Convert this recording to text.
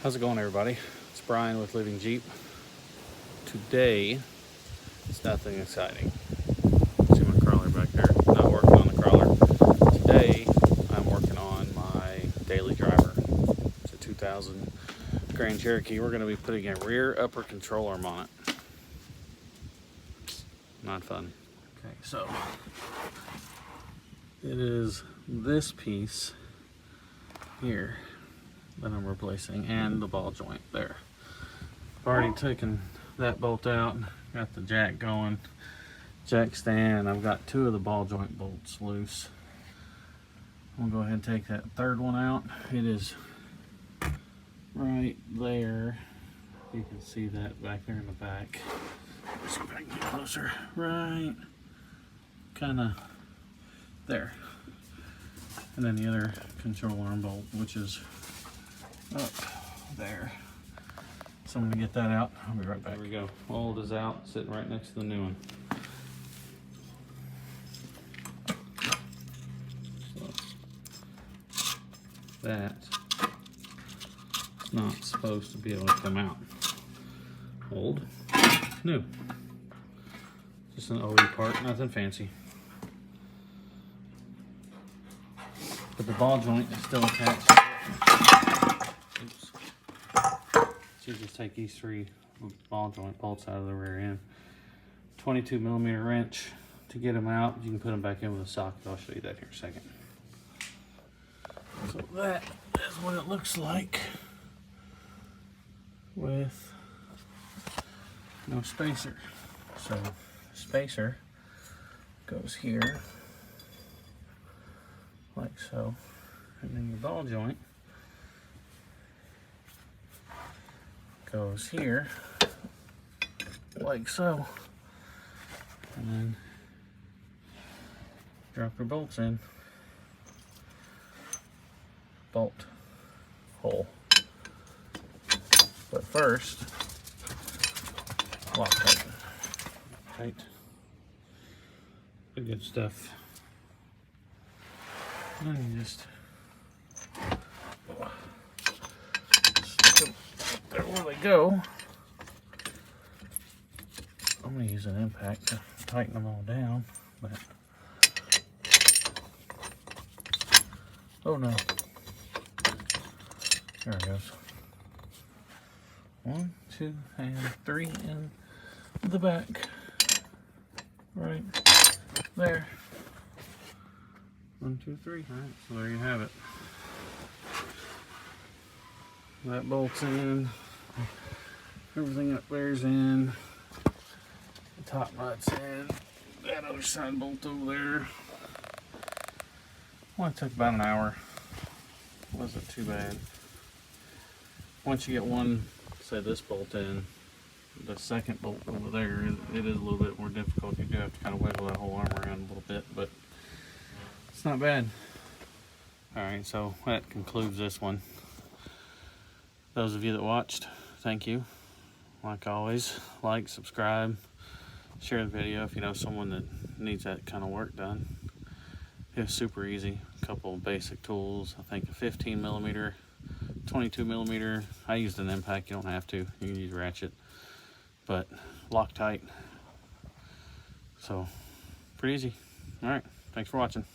How's it going, everybody? It's Brian with Living Jeep. Today, it's nothing exciting. See my crawler back there? Not working on the crawler. Today, I'm working on my daily driver. It's a 2000 Grand Cherokee. We're going to be putting a rear upper control arm on it. Not fun. Okay, so it is this piece here that I'm replacing, and the ball joint there. I've already taken that bolt out, got the jack going, jack stand. I've got two of the ball joint bolts loose. I'm gonna go ahead and take that third one out. It is right there. You can see that back there in the back. Let's see if I can get closer. Right, kind of there. And then the other control arm bolt, which is up there. So I'm gonna get that out. I'll be right back. There we go. Old is out, sitting right next to the new one. So that's not supposed to be able to come out. Old, new. Just an OE part, nothing fancy. But the ball joint is still attached. Oops. So you just take these three ball joint bolts out of the rear end. 22mm wrench to get them out. You can put them back in with a socket. I'll show you that here in a second. So that is what it looks like with no spacer. So the spacer goes here like so, and then your ball joint goes here like so, and then drop your bolts in, bolt hole. But first, lock tight. The good stuff. And then you just stick them there where they go. I'm going to use an impact to tighten them all down, but oh no. There it goes. 1, 2, and 3 in the back. Right there. 1, 2, 3. All right, so there you have it. That bolt's in. Everything up there's in. The top nut's in. That other side bolt over there. Well, it took about an hour. Wasn't too bad. Once you get one, say this bolt in, the second bolt over there, it is a little bit more difficult. You do have to kind of wiggle that whole arm around a little bit, but it's not bad. Alright, so that concludes this one. Those of you that watched, thank you. Like always, like, subscribe, share the video if you know someone that needs that kind of work done. It's super easy. A couple of basic tools. I think a 15mm, 22mm. I used an impact. You don't have to. You can use ratchet. But Loctite. So, pretty easy. Alright, thanks for watching.